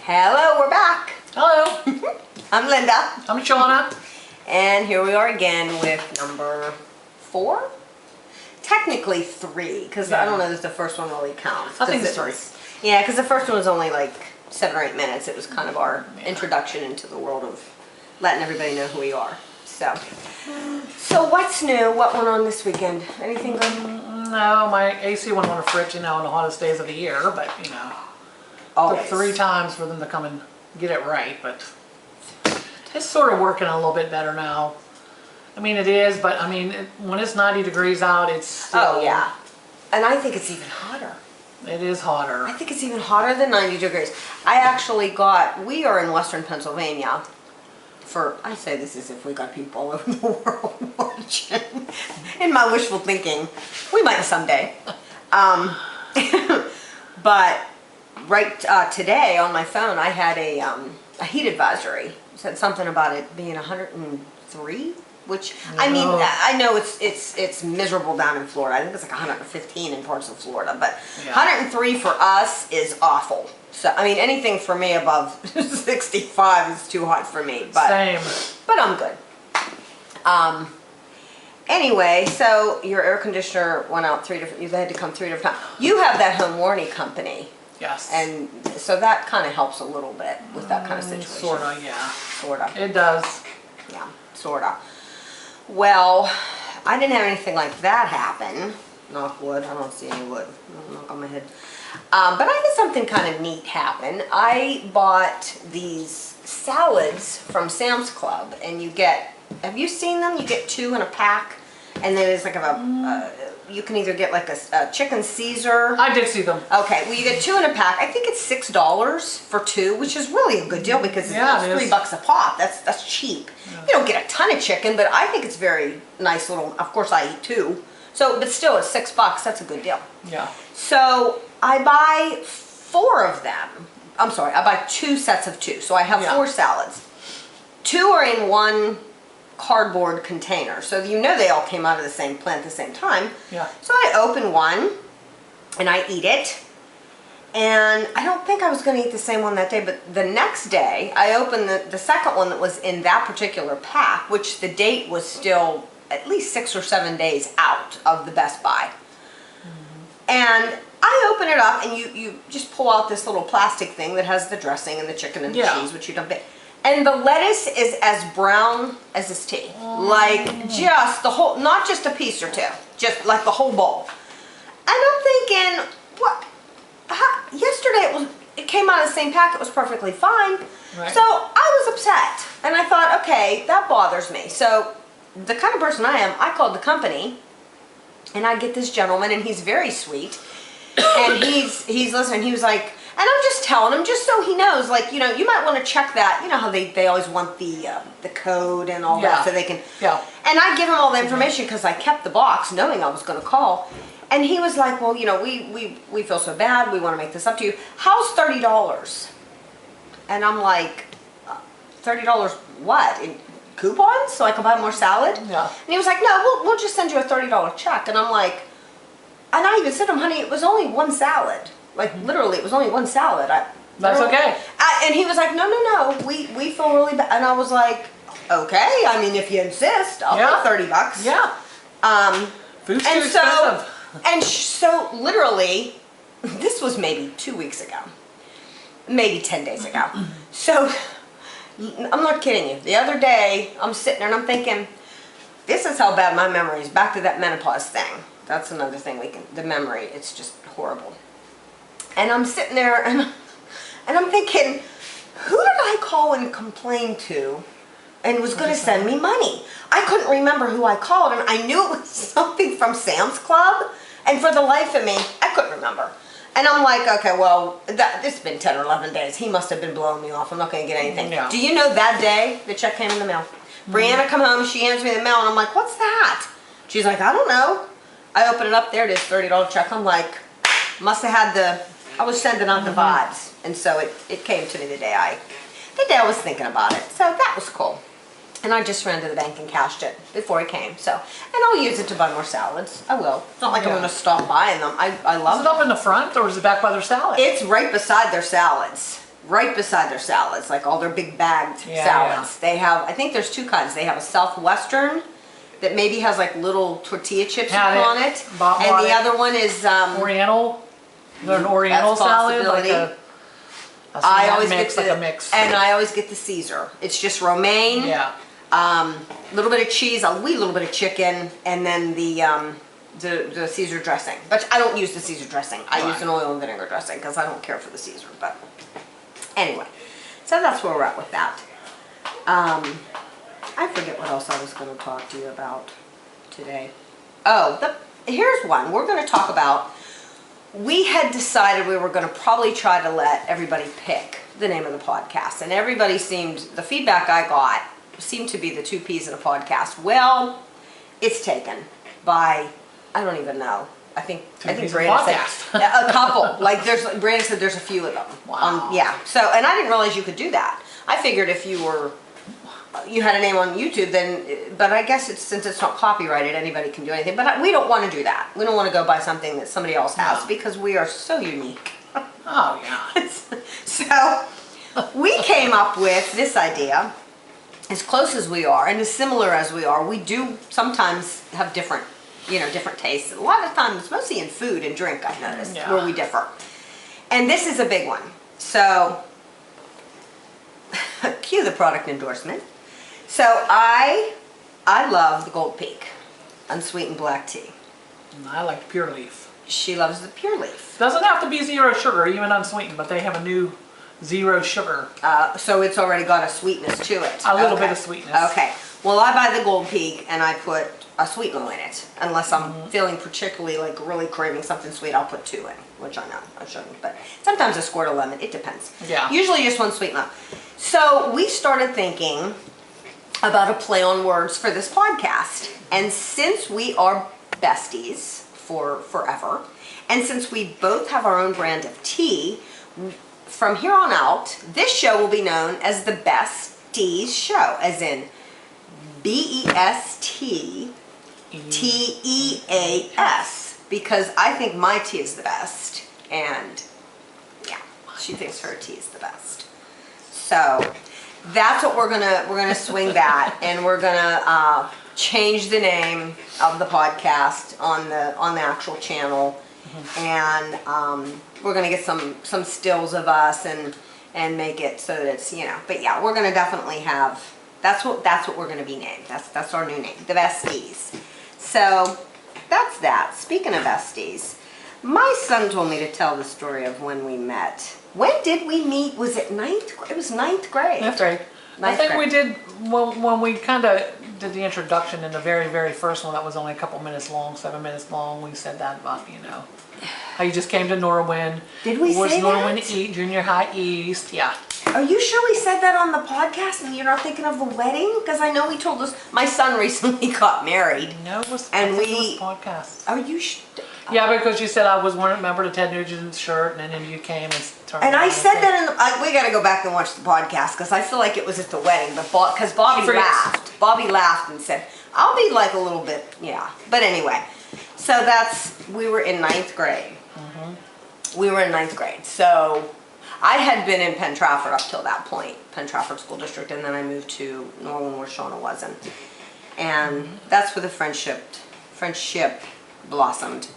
Hello, we're back. Hello. I'm Linda. I'm Shauna. And here we are again with number 4. Technically 3, because I don't know if the first one really counts. I think it's 3. Yeah, because the first one was only like 7 or 8 minutes. It was kind of our introduction into the world of letting everybody know who we are. So what's new? What went on this weekend? Anything good? No, my AC went on a fritz, on the hottest days of the year, but Always. took 3 times for them to come and get it right, but it's sort of working a little bit better now. I mean, it is, but I mean, when it's 90 degrees out, it's still... Oh, yeah. And I think it's even hotter. It is hotter. I think it's even hotter than 90 degrees. We are in Western Pennsylvania. I say this as if we got people all over the world watching. In my wishful thinking, we might someday. But today on my phone, I had a heat advisory. It said something about it being 103, which I mean, I know it's miserable down in Florida. I think it's like 115 in parts of Florida, but 103 for us is awful. So, I mean, anything for me above 65 is too hot for me. But, Same. But I'm good. Anyway, so your air conditioner went out you had to come 3 different times. You have that home warranty company. Yes. And so that kind of helps a little bit with that kind of situation. Sorta, yeah. Sorta. It does. Yeah, sorta. Well, I didn't have anything like that happen. Knock wood. I don't see any wood. Knock on my head. But I had something kind of neat happen. I bought these salads from Sam's Club, and have you seen them? You get 2 in a pack, and then it's like you can either get like a chicken Caesar. I did see them. Okay, well you get 2 in a pack. I think it's $6 for 2, which is really a good deal because it's $3 a pop. That's cheap. Yeah. You don't get a ton of chicken, but I think it's very nice little. Of course, I eat 2. But still, it's $6. That's a good deal. Yeah. So I buy 4 of them. I'm sorry, I buy 2 sets of 2. So I have 4 salads. 2 are in one cardboard container. So they all came out of the same plant at the same time. Yeah. So I open one and I eat it. And I don't think I was going to eat the same one that day, but the next day I opened the second one that was in that particular pack, which the date was still at least 6 or 7 days out of the Best Buy. And I open it up, and you just pull out this little plastic thing that has the dressing and the chicken and the cheese, which you dump in. And the lettuce is as brown as this tea. Like, just the whole, not just a piece or 2, just like the whole bowl. And I'm thinking, what? Yesterday it came out of the same pack, it was perfectly fine. Right. So I was upset. And I thought, okay, that bothers me. So the kind of person I am, I called the company. And I get this gentleman, and he's very sweet, and he's listening. He was like, and I'm just telling him, just so he knows, like, you might want to check that. You know how they always want the code and all that, so they can. Yeah. And I give him all the information because I kept the box, knowing I was going to call. And he was like, well, we feel so bad. We want to make this up to you. How's $30? And I'm like, $30 what? Coupons so I can buy more salad? Yeah. And he was like, no, we'll just send you a $30 check. And I'm like, and I even said to him, honey, it was only 1 salad. Like, literally, it was only 1 salad. That's okay. And he was like, no, we feel really bad. And I was like, okay, I mean, if you insist, I'll pay $30. Yeah. Food's too expensive. And so, literally, this was maybe 2 weeks ago. Maybe 10 days ago. So I'm not kidding you. The other day, I'm sitting there and I'm thinking, this is how bad my memory is. Back to that menopause thing. That's another thing the memory, it's just horrible. And I'm sitting there and I'm thinking, who did I call and complain to and was going to send me money? I couldn't remember who I called, and I knew it was something from Sam's Club, and for the life of me, I couldn't remember. And I'm like, okay, well, this has been 10 or 11 days. He must have been blowing me off. I'm not going to get anything. Yeah. Do you know that day the check came in the mail? Brianna come home, she hands me the mail, and I'm like, what's that? She's like, I don't know. I open it up, there it is, $30 check. I'm like, must have had I was sending out the vibes. And so it came to me the day I was thinking about it. So that was cool. And I just ran to the bank and cashed it before it came. So, and I'll use it to buy more salads. I will. It's not like I'm going to stop buying them. I love it. Is it up in the front or is it back by their salad? It's right beside their salads. right beside their salads, like all their big bagged Yeah, salads. They have, I think there's two kinds. They have a Southwestern that maybe has like little tortilla chips Had on it. it. Bought And the it. other one is, Oriental? An Oriental That's a salad? Like possibility. a I always mix, get like the, a mix. and I always get the Caesar. It's just romaine. Yeah. A little bit of cheese, a wee little bit of chicken, and then the Caesar dressing. But I don't use the Caesar dressing. I use Right. an oil and vinegar dressing because I don't care for the Caesar. But anyway, so that's where we're at with that. I forget what else I was going to talk to you about today. Oh, here's one. We're going to talk about, we had decided we were going to probably try to let everybody pick the name of the podcast. And everybody the feedback I got seemed to be the 2 P's in a podcast. Well, it's taken by, I don't even know. I think P's in a Brandon podcast. said a couple. Like Brandon said there's a few of them. Wow. Yeah. So, and I didn't realize you could do that. I figured if you had a name on YouTube, then, but I guess since it's not copyrighted, anybody can do anything. But we don't want to do that. We don't want to go by something that somebody else has No. because we are so unique. Oh, yeah. So we came up with this idea. As close as we are and as similar as we are, we do sometimes have different tastes. A lot of times, mostly in food and drink, I've noticed, Yeah. where we differ. And this is a big one. So, cue the product endorsement. So I love the Gold Peak unsweetened black tea. And I like Pure Leaf. She loves the Pure Leaf. Doesn't have to be 0 sugar, even unsweetened, but they have a new 0 sugar. So it's already got a sweetness to it. A little bit of sweetness. Okay. Well, I buy the Gold Peak and I put a sweetener in it. Unless I'm feeling particularly like really craving something sweet, I'll put 2 in, which I know I shouldn't. But sometimes a squirt of lemon, it depends. Yeah. Usually just 1 sweetener. So we started thinking about a play on words for this podcast. And since we are besties for forever, and since we both have our own brand of tea, from here on out, this show will be known as the Besties Show, as in BESTTEAS, because I think my tea is the best, and yeah, she thinks her tea is the best. So that's what we're gonna swing that, and we're gonna change the name of the podcast on the actual channel, and we're gonna get some stills of us and make it so that it's, but yeah, we're gonna definitely have, that's what we're gonna be named. That's our new name, the Besties. So that's that. Speaking of besties, my son told me to tell the story of when we met. When did we meet? Was it ninth? It was 9th grade. That's right. I Ninth think grade. we did, when we kind of did the introduction in the very, very first one, that was only a couple minutes long, 7 minutes long, we said that about, how you just came to Norwin. Did we was say Norwin that? Junior High East, yeah. Are you sure we said that on the podcast and you're not thinking of the wedding? Because I know we told us, my son recently got married. No, it was, And I think we- it was podcast. Are you Yeah, because you said I was one member of Ted Nugent's shirt, and then you came and turned And I around said said- that we got to go back and watch the podcast because I feel like it was at the wedding, but because Bobby She forgets. laughed. Bobby laughed and said, "I'll be like a little bit, yeah." But anyway, so we were in 9th grade. We were in 9th grade, so I had been in Penn Trafford up till that point, Penn Trafford School District, and then I moved to Norwin where Shauna wasn't, and that's where the friendship blossomed.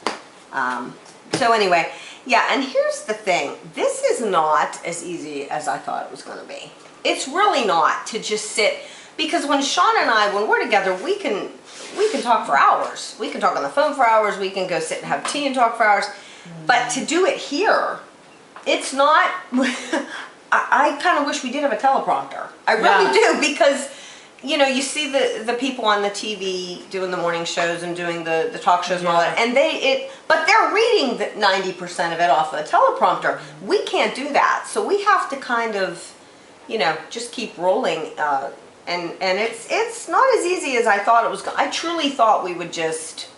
So anyway, yeah, and here's the thing. This is not as easy as I thought it was going to be. It's really not to just sit, because when Shauna and I, when we're together, we can talk for hours. We can talk on the phone for hours. We can go sit and have tea and talk for hours. But to do it here, it's not, I kind of wish we did have a teleprompter. I really do, because you see the people on the TV doing the morning shows and doing the talk shows and all that, and but they're reading 90% of it off a teleprompter. We can't do that, so we have to kind of, just keep rolling. And it's not as easy as I thought it was. I truly thought we would just.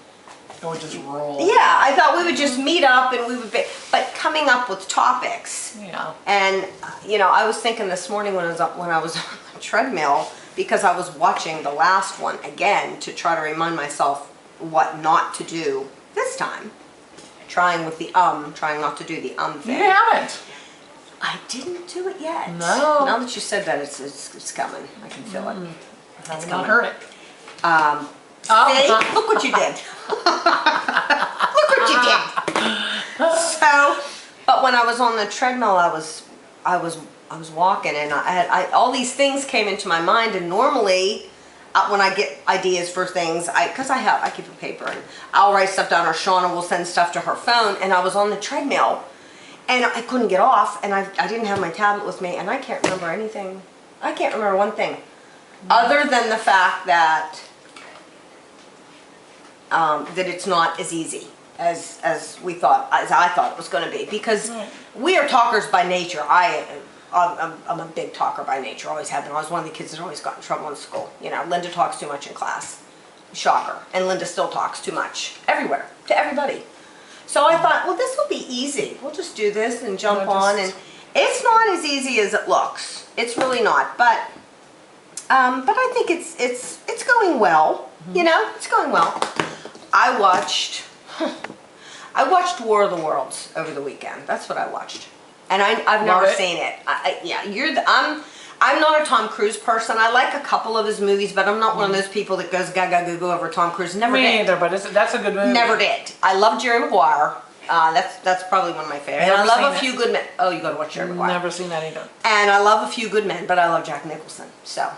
It would just roll. Yeah, I thought we would just meet up and we would be, but coming up with topics. Yeah. And I was thinking this morning when I was on the treadmill, because I was watching the last one again to try to remind myself what not to do this time. Trying not to do the thing. You haven't. I didn't do it yet. No. Now that you said that, it's coming. I can feel it. I have not coming. heard it. See? Look what you did. Look what you did. So, but when I was on the treadmill, I was walking, and I all these things came into my mind. And normally, when I get ideas for things, because I keep a paper, and I'll write stuff down, or Shauna will send stuff to her phone. And I was on the treadmill, and I couldn't get off, and I didn't have my tablet with me, and I can't remember anything. I can't remember one thing, other than the fact that that it's not as easy as I thought it was going to be, because we are talkers by nature. I'm a big talker by nature, always have been. I was one of the kids that always got in trouble in school. You know, Linda talks too much in class. Shocker. And Linda still talks too much everywhere, to everybody. So I thought, well, this will be easy. We'll just do this and jump on. And it's not as easy as it looks. It's really not. But I think it's going well. You know, it's going well. I watched War of the Worlds over the weekend. That's what I watched. And I've never seen it. I'm not a Tom Cruise person. I like a couple of his movies, but I'm not one of those people that goes gaga goo goo over Tom Cruise. Never did. Me either, but that's a good movie. Never did. I love Jerry Maguire. That's probably one of my favorites. And I love A Few Good Men. Oh, you got to watch Jerry Maguire. Never seen that either. And I love A Few Good Men, but I love Jack Nicholson. So,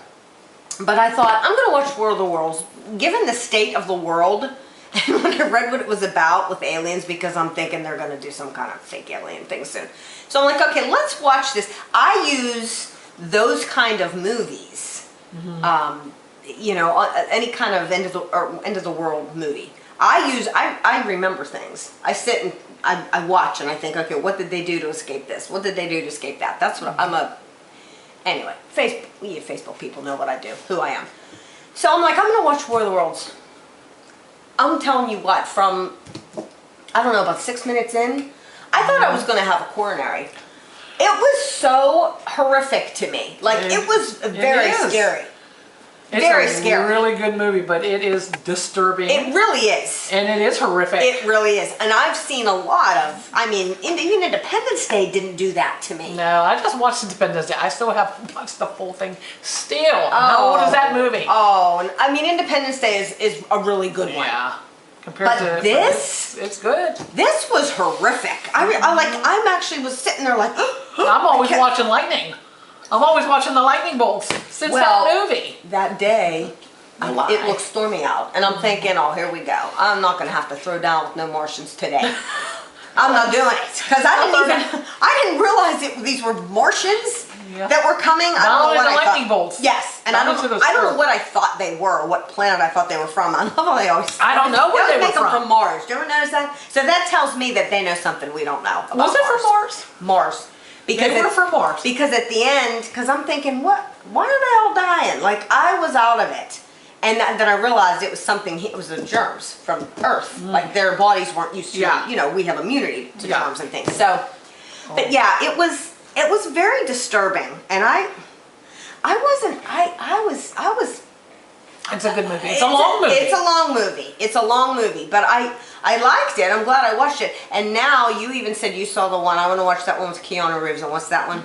but I thought I'm going to watch War of the Worlds. Given the state of the world, and when I read what it was about with aliens, because I'm thinking they're going to do some kind of fake alien thing soon. So I'm like, okay, let's watch this. I use those kind of movies, you know, any kind of end of the world movie. I remember things. I sit and I watch, and I think, okay, what did they do to escape this? What did they do to escape that? That's what anyway, Facebook people know what I do, who I am. So I'm like, I'm going to watch War of the Worlds. I'm telling you what, from, I don't know, about 6 minutes in, I thought I was going to have a coronary. It was so horrific to me. Like, it was very scary. It's a really good movie, but it is disturbing. It really is. And it is horrific. It really is. And I've seen a lot of, I mean, even Independence Day didn't do that to me. No, I just watched Independence Day. I still have watched the full thing still. How old is that movie? Oh, and I mean, Independence Day is a really good one. Yeah. Compared to this, it's good. This was horrific. I'm actually was sitting there like, I'm always watching lightning. I'm always watching the lightning bolts since that movie. That day, it looked stormy out, and I'm thinking, oh, here we go. I'm not going to have to throw down with no Martians today. I'm not doing it, because I didn't realize these were Martians that were coming. I don't know what I thought. Bolts. Yes, and I don't know what I thought they were, or what planet I thought they were from. I love how they always. I don't know where they were from Mars. Do you ever notice that? So that tells me that they know something we don't know about Was it from Mars? Mars. Because they were from Mars. Because at the end, because I'm thinking, why are they all dying? Like, I was out of it. And then I realized it was it was the germs from Earth. Like, their bodies weren't used to, you know, we have immunity to germs and things. So, but yeah, it was very disturbing. And I was. It's a good movie. It's a long movie. It's a long movie. It's a long movie. But I liked it. I'm glad I watched it. And now you even said you saw the one. I want to watch that one with Keanu Reeves. And what's that one?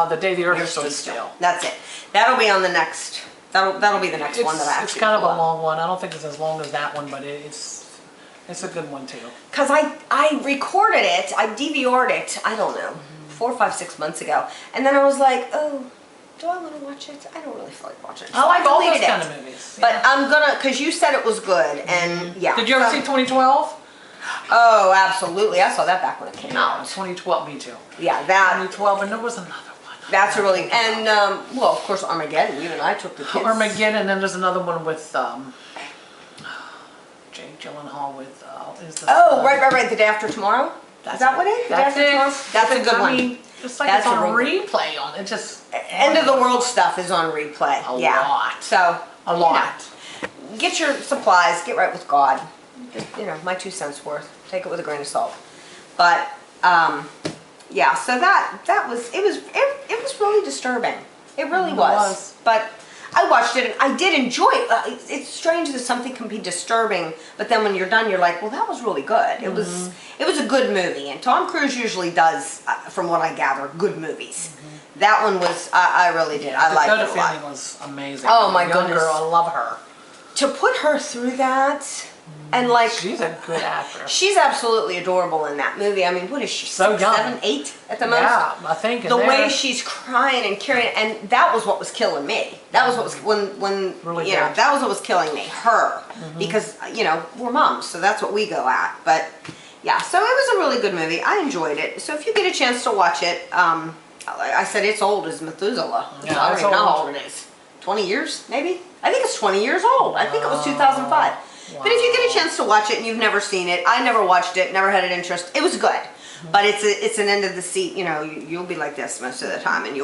The Day the Earth Stood Still. That's it. That'll be on the next. That'll be the next one that I actually. It's kind of a long one. I don't think it's as long as that one, but it's a good one too. Because I recorded it. I DVR'd it. I don't know, 4, 5, 6 months ago. And then I was like, oh. Do I want to watch it? I don't really feel like watching it. So I like all those kind of movies. But I'm gonna, because you said it was good, and yeah. Did you ever see 2012? Oh, absolutely. I saw that back when it came out. 2012, me too. Yeah, that. 2012, and there was another one. That's a really, and well, of course, Armageddon. You and I took the kids. Armageddon, and then there's another one with Jake Gyllenhaal with. Right. The Day After Tomorrow. Is that what it is? That's it. That's a good one. It's like it's on replay on it. Just end of the world stuff is on replay. A lot. So a lot. Get your supplies. Get right with God. Just, my 2 cents worth. Take it with a grain of salt. But yeah. So that was it was really disturbing. It really was. But I watched it and I did enjoy it. It's strange that something can be disturbing, but then when you're done, you're like, well, that was really good. It was, It was a good movie, and Tom Cruise usually does, from what I gather, good movies. That one was, I really did. I liked it a Dakota lot. Fanning was amazing. Oh, my The young goodness. girl, I love her. To put her through that, and like, She's a good actress. she's absolutely adorable in that movie. I mean, what is she, So 6, young. 7, 8 at the most? Yeah, I think in The way there- she's crying and carrying, and that was what was killing me. That was what was, when Really you know, good. that was what was killing me, her. Because, you know, we're moms, so that's what we go at. But, yeah, so it was a really good movie. I enjoyed it. So if you get a chance to watch it, like I said, it's old as Methuselah. Yeah, I don't it's even know how old. old it is. 20 years, maybe? I think it's 20 years old. I think it was 2005. But if you get a chance to watch it and you've never seen it, I never watched it, never had an interest. It was good, but it's an end of the seat. You know, you'll be like this most of the time, and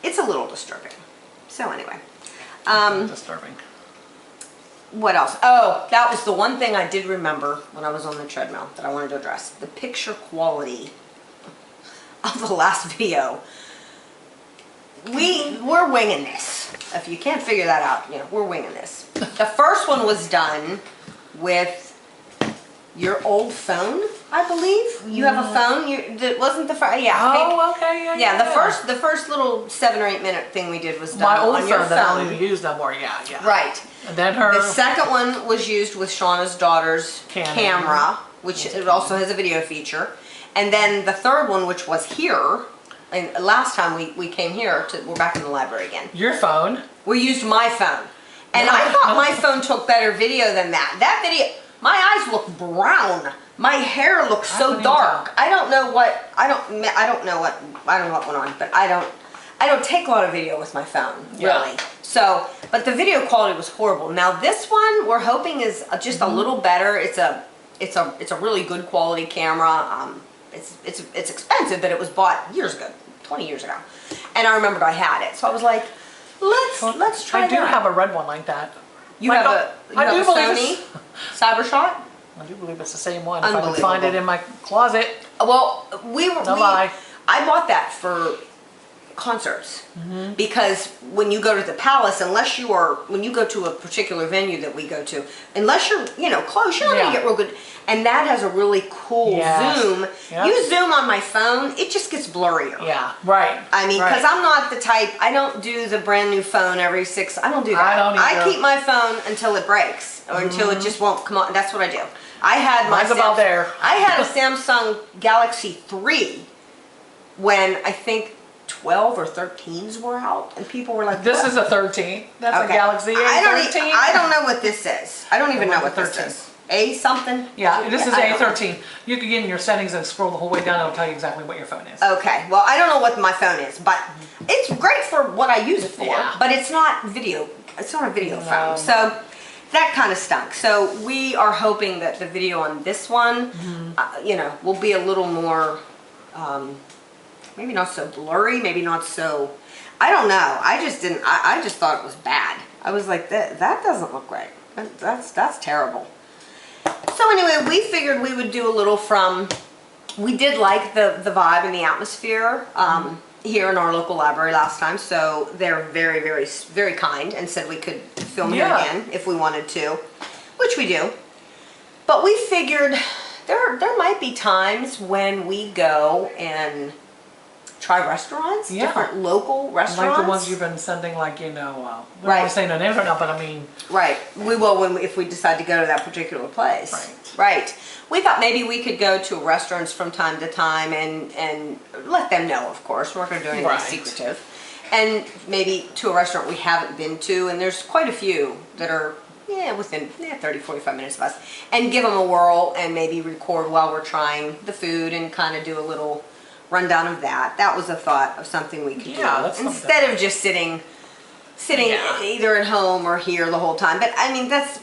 it's a little disturbing. So anyway, disturbing. what else? Oh, that was the one thing I did remember when I was on the treadmill that I wanted to address: the picture quality of the last video. We're winging this. If you can't figure that out, you know, we're winging this. The first one was done with your old phone, I believe. You have a phone. That wasn't the first. Yeah. Oh, okay, yeah. Yeah. The first little 7 or 8 minute thing we did was done My old on your phone that I phone. don't even use no more. Yeah, yeah. Right. And then her. The second one was used with Shauna's daughter's Canon. camera, which it also has a video feature. And then the third one, which was here, and last time we came here, we're back in the library again. Your phone. We used my phone. And I thought my phone took better video than that. That video, my eyes look brown. My hair looks so dark. I don't know what went on, but I don't take a lot of video with my phone, really. Yeah. So, but the video quality was horrible. Now this one we're hoping is just a little better. It's a really good quality camera. It's expensive, but it was bought years ago, 20 years ago. And I remembered I had it. So I was like, let's try that. I do have a red one like that. You have a Sony Cybershot? I do believe it's the same one. If I can Unbelievable. find it in my closet. Well, lie. I bought that for concerts because when you go to the Palace, when you go to a particular venue that we go to, unless you're close, you're not gonna get real good. And that has a really cool zoom. Yep. You zoom on my phone, it just gets blurrier. Yeah, right. I mean, because I'm not the type. I don't do the brand new phone every 6. I don't do that. I don't either. I keep my phone until it breaks or until it just won't come on. That's what I do. I had Mine's about there. I had a Samsung Galaxy 3 when I think 12 or 13s were out, and people were like, This "What?" is a 13. That's a Okay. Galaxy A13. I don't know what this is. I don't even know what this 13. is. A something? Yeah, this is I don't know. A13. You can get in your settings and scroll the whole way down. It'll tell you exactly what your phone is. Okay, well, I don't know what my phone is, but it's great for what I use it for, Yeah. but it's not video. It's not a video No. phone. So that kind of stunk. So we are hoping that the video on this one, will be a little more, maybe not so blurry, maybe not so, I don't know. I just thought it was bad. I was like, that doesn't look right. That's terrible. So anyway, we figured we would do a little we did like the vibe and the atmosphere here in our local library last time, so they're very, very, very kind and said we could film here again if we wanted to, which we do. But we figured there might be times when we go and try restaurants, different local restaurants. Like the ones you've been sending, like, we're not Right. saying on internet, but I mean. Right. We will if we decide to go to that particular place. Right. We thought maybe we could go to restaurants from time to time and let them know, of course. We're not going to do anything secretive. And maybe to a restaurant we haven't been to, and there's quite a few that are within 30, 45 minutes of us. And give them a whirl and maybe record while we're trying the food and kind of do a little rundown of that. That was a thought of something we could do. That's instead of just sitting either at home or here the whole time. But I mean, this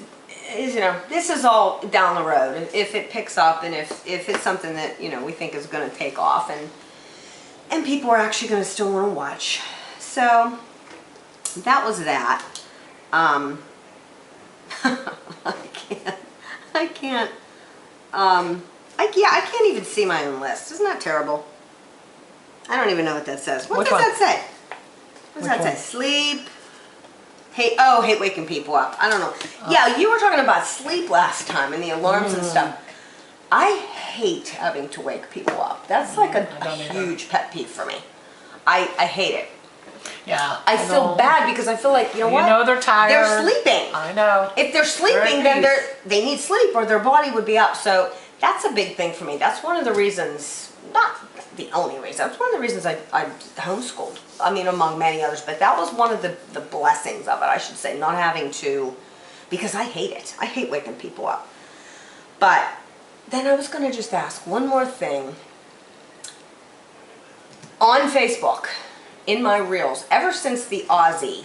is all down the road. If it picks up and if it's something that, we think is going to take off and people are actually going to still want to watch. So that was that. I can't even see my own list. Isn't that terrible? I don't even know what that says. What does that say? What does that say? Sleep. Hate waking people up. I don't know. Yeah, you were talking about sleep last time and the alarms and stuff. I hate having to wake people up. That's like a I don't either. huge pet peeve for me. I hate it. Yeah. I feel bad because I feel like, you know what? You know they're tired. They're sleeping. I know. If they're sleeping, They're at then peace. they need sleep or their body would be up. So that's a big thing for me. That's one of the reasons, not the only reason, that's one of the reasons I homeschooled. I mean, among many others, but that was one of the blessings of it, I should say, not having to, because I hate it. I hate waking people up. But then I was going to just ask one more thing. On Facebook, in my reels, ever since the Aussie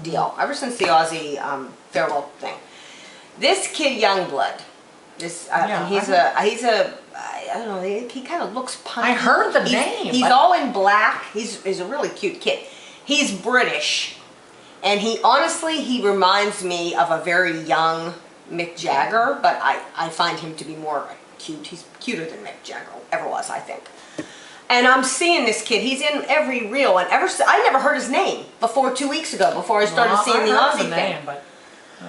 deal, ever since the Aussie farewell thing, this kid Youngblood, this Yeah, he's a I don't know, he kind of looks punky. I heard the He's- name, He's but- all in black. He's a really cute kid. He's British, and he honestly reminds me of a very young Mick Jagger, but I find him to be more cute. He's cuter than Mick Jagger ever was, I think. And I'm seeing this kid. He's in every reel, and I never heard his name before 2 weeks ago. Before I started seeing the I heard Aussie the thing. name, but I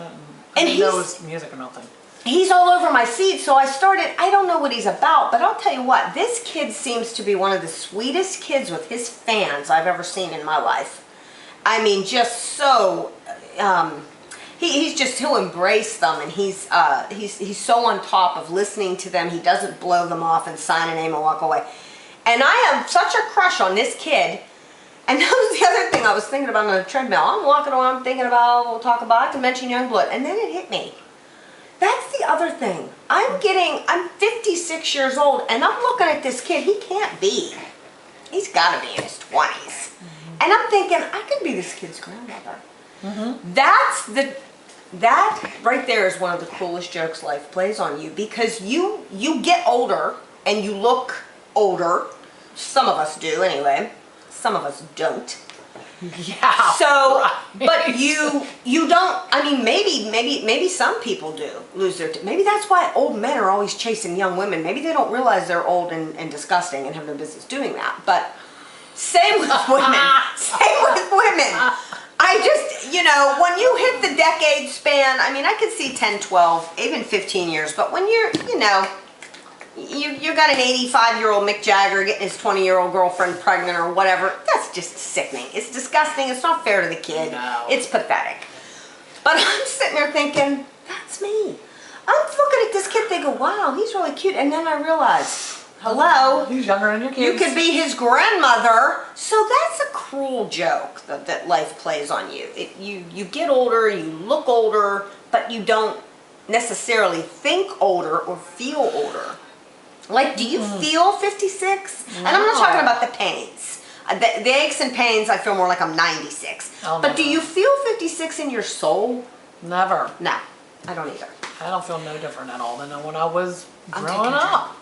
And didn't know it he's- was music or nothing. He's all over my feed, so I started, I don't know what he's about, but I'll tell you what, this kid seems to be one of the sweetest kids with his fans I've ever seen in my life. I mean, just so, he'll embrace them, and he's so on top of listening to them. He doesn't blow them off and sign a name and walk away. And I have such a crush on this kid. And that was the other thing I was thinking about on the treadmill. I'm walking around thinking about, we'll talk about, I can mention Youngblood, and then it hit me. That's the other thing. I'm 56 years old, and I'm looking at this kid. He can't be. He's got to be in his 20s. And I'm thinking, I could be this kid's grandmother. That right there is one of the coolest jokes life plays on you, because you get older and you look older. Some of us do anyway. Some of us don't. Yeah. So, right. but you don't, I mean, maybe some people do lose their, maybe that's why old men are always chasing young women. Maybe they don't realize they're old and disgusting and have no business doing that. But same with women. Same with women. I just, when you hit the decade span, I mean, I could see 10, 12, even 15 years, but when you're, you got an 85-year-old Mick Jagger getting his 20-year-old girlfriend pregnant or whatever, that's just sickening. It's disgusting. It's not fair to the kid. No. It's pathetic. But I'm sitting there thinking, that's me. I'm looking at this kid thinking, wow, he's really cute. And then I realize, hello, He's younger than your you kids. could be his grandmother. So that's a cruel joke that life plays on you. You get older, you look older, but you don't necessarily think older or feel older. Like, do you feel 56? And I'm not No. talking about the pains. The aches and pains, I feel more like I'm 96. Oh, but no. do you feel 56 in your soul? Never. No, I don't either. I don't feel no different at all than when I was I'm growing taking up.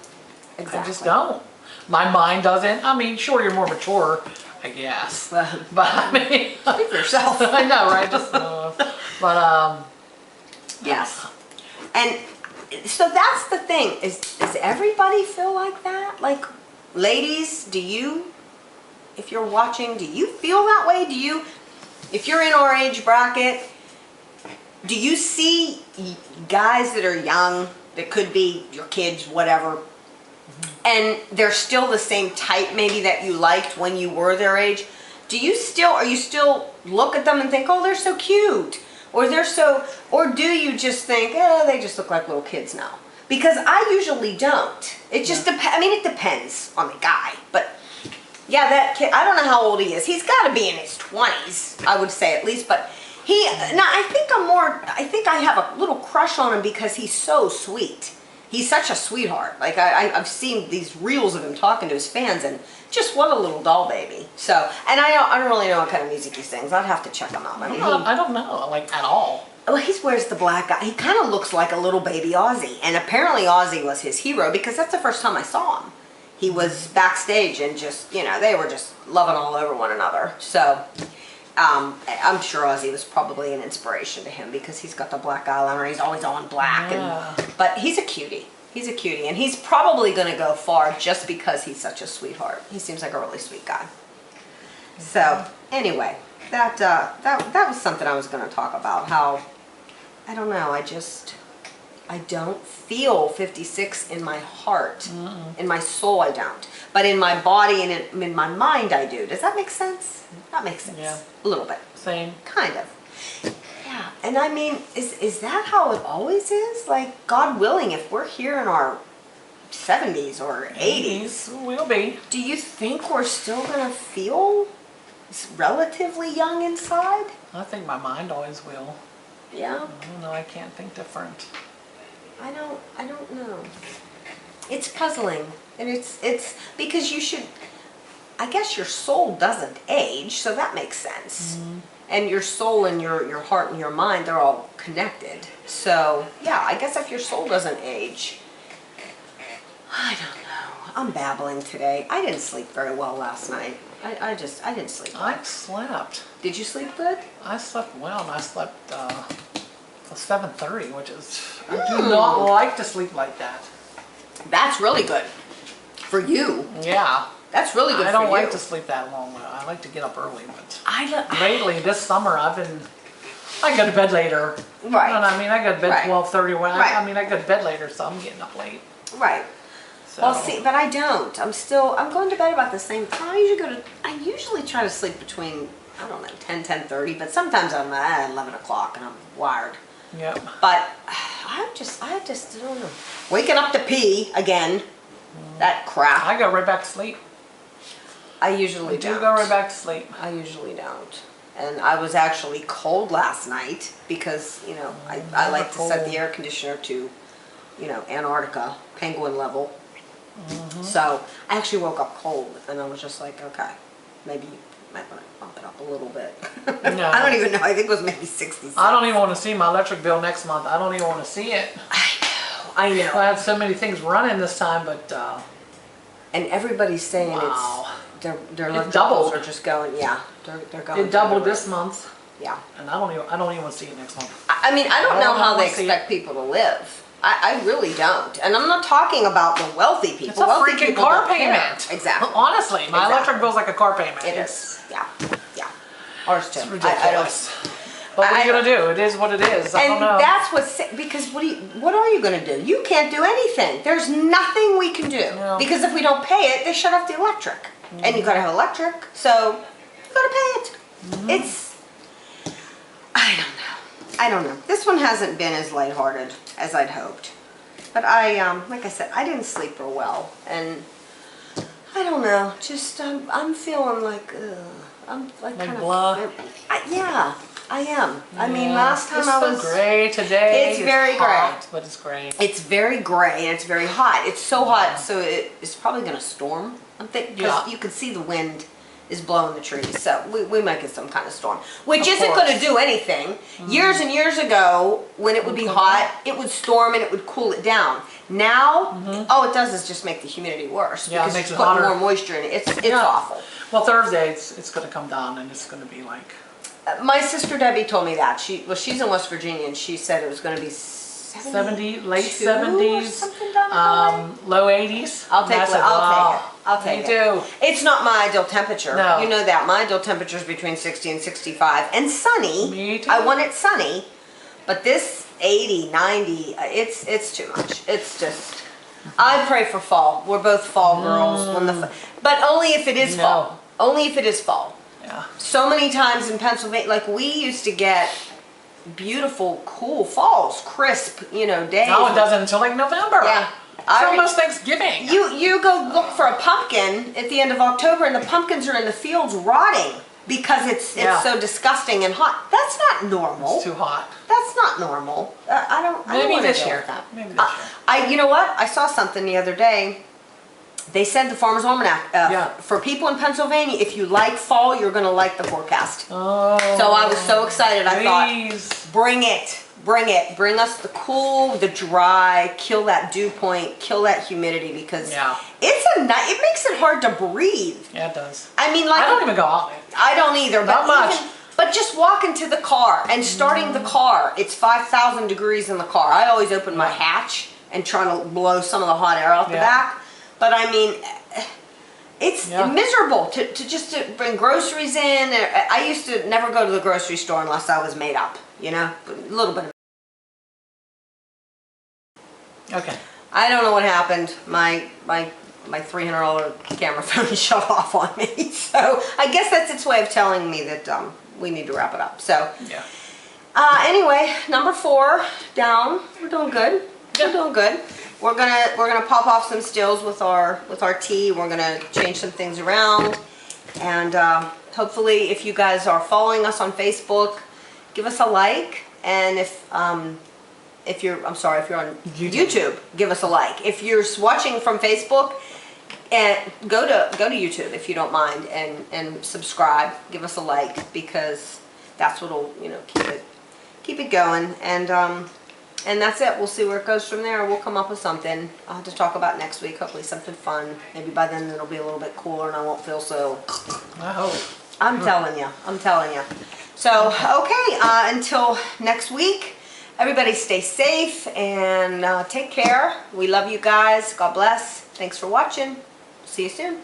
Exactly. I just don't. My mind doesn't. I mean, sure, you're more mature, I guess. Well, But I mean, speak for yourself. I know, right? Just, but Yes. And so that's the thing. Does everybody feel like that? Like, ladies, do you, if you're watching, do you feel that way? Do you, if you're in our age bracket, do you see guys that are young, that could be your kids, whatever, and they're still the same type maybe that you liked when you were their age? Are you still look at them and think, oh, they're so cute? Or do you just think, they just look like little kids now? Because I usually don't. It just depends. I mean, it depends on the guy. But yeah, that kid, I don't know how old he is. He's got to be in his 20s, I would say at least. But I think I have a little crush on him because he's so sweet. He's such a sweetheart. Like, I've seen these reels of him talking to his fans, and just what a little doll baby. So, and I don't really know what kind of music he sings. I'd have to check him out. I mean, I don't know, like, at all. well, he wears the black guy. He kind of looks like a little baby Ozzy. And apparently Ozzy was his hero, because that's the first time I saw him. He was backstage and just, they were just loving all over one another. So, I'm sure Ozzy was probably an inspiration to him, because he's got the black eyeliner. He's always on black. Yeah. But he's a cutie. He's a cutie. And he's probably going to go far just because he's such a sweetheart. He seems like a really sweet guy. So, anyway, that was something I was going to talk about. How, I don't know, I just, I don't feel 56 in my heart. In my soul, I don't. But in my body and in my mind, I do. Does that make sense? That makes sense. Yeah. A little bit. Same. Kind of. Yeah. And I mean, is that how it always is? Like, God willing, if we're here in our 70s or 80s, We'll be. do you think we're still going to feel relatively young inside? I think my mind always will. Yeah. I don't know, I can't think different. I don't know. It's puzzling. And it's because you should, I guess your soul doesn't age, so that makes sense. And your soul and your heart and your mind, they're all connected. So, yeah, I guess if your soul doesn't age, I don't know. I'm babbling today. I didn't sleep very well last night. I didn't sleep well. I slept. Did you sleep good? I slept well, and I slept till 7:30, which is, I do not like to sleep like that. That's really good. For you. Yeah. That's really good for you. I don't like to sleep that long. I like to get up early, but I lately, this summer, I go to bed later. Right. You know what I mean? I go to bed Right. 12:30. Right. I mean, I go to bed later, so I'm getting up late. Right. So. Well, see, but I don't. I'm going to bed about the same time. I usually try to sleep between, I don't know, 10:30, but sometimes I'm at 11 o'clock and I'm wired. Yep. But I just don't know. Waking up to pee again, that crap. I go right back to sleep. I usually I do don't. go right back to sleep. I usually don't. And I was actually cold last night because, I like to set the air conditioner to, Antarctica, penguin level. So I actually woke up cold and I was just like, okay, maybe you might want to bump it up a little bit. No. I don't even know. I think it was maybe 66. I don't even want to see my electric bill next month. I don't even want to see it. I know. I had so many things running this time, but And everybody's saying wow. their It electric doubled. bills are just going, they're going. It doubled through the this roof. month, Yeah. and I don't even want to see it next month. I mean, I don't I know don't how they wanna see expect people to live. I really don't. And I'm not talking about the wealthy people. It's a Wealthy freaking people car don't care. payment. Exactly. Honestly, my Exactly. electric bill's like a car payment. It is. Yeah. Yeah. Ours too. It's ridiculous. But what are I you gonna do? It is what it is. I don't And know. that's because what are you going to do? You can't do anything. There's nothing we can do. No. Because if we don't pay it, they shut off the electric. And you got to have electric, so you got to pay it. It's, I don't know. This one hasn't been as lighthearted as I'd hoped. But like I said, I didn't sleep real well. And I don't know, just I'm feeling like, I'm like kind blah? yeah, I am. I mean, Yeah. last time I was. It's so gray today. It's very hot, but it's gray. It's very gray and it's very hot. It's so hot, so it's probably going to storm. I'm thinking because Yeah. you can see the wind is blowing the trees, so we might get some kind of storm, which Of isn't course. going to do anything. Years and years ago, when it would be cool hot, it would storm and it would cool it down. Now, all it does is just make the humidity worse Yeah, it because makes it's it putting hotter. more moisture in it. It's Yeah. awful. Well, Thursday it's going to come down and it's going to be like. My sister Debbie told me that she's in West Virginia and she said it was going to be 70, late 72 or 70s, something down that way. low 80s. I'll take And I it. said, I'll "Wow, take it. I'll take me it. too. It's not my ideal temperature. No. You know that. My ideal temperature is between 60 and 65 and sunny. Me too. I want it sunny, but this 80, 90, it's too much. It's just. I pray for fall. We're both fall girls. But only if it is No. fall. Only if it is fall. Yeah. So many times in Pennsylvania, like we used to get beautiful, cool falls, crisp, days. No, it doesn't until like November. Yeah. It's almost Thanksgiving. You go look for a pumpkin at the end of October and the pumpkins are in the fields rotting because it's Yeah. so disgusting and hot. That's not normal. It's too hot. That's not normal. I don't Maybe wanna this deal year. with that. Maybe this year. You know what? I saw something the other day. They said the Farmer's Almanac, Yeah. for people in Pennsylvania, if you like fall, you're going to like the forecast. Oh. So I was so excited. I thought, Please. bring it. Bring it. Bring us the cool, the dry, kill that dew point, kill that humidity because Yeah. it makes it hard to breathe. Yeah, it does. I mean, like I don't even go out. I don't either. Not but much. But just walking to the car and starting the car, it's 5,000 degrees in the car. I always open my hatch and try to blow some of the hot air out the Yeah. back. But I mean, it's Yeah. miserable to bring groceries in. I used to never go to the grocery store unless I was made up, a little bit of Okay. I don't know what happened. My $300 camera phone shut off on me. So I guess that's its way of telling me that we need to wrap it up. So Yeah. anyway, number 4 down. We're doing good. We're doing good. We're gonna pop off some stills with our tea. We're gonna change some things around, and hopefully, if you guys are following us on Facebook, give us a like. And if you're on YouTube, give us a like. If you're watching from Facebook, and go to YouTube if you don't mind, and subscribe. Give us a like, because that's what'll keep it going. And that's it. We'll see where it goes from there. We'll come up with something to talk about next week. Hopefully something fun. Maybe by then it'll be a little bit cooler and I won't feel so. I hope. I'm telling you. I'm telling you. So okay. Until next week. Everybody stay safe and take care. We love you guys. God bless. Thanks for watching. See you soon.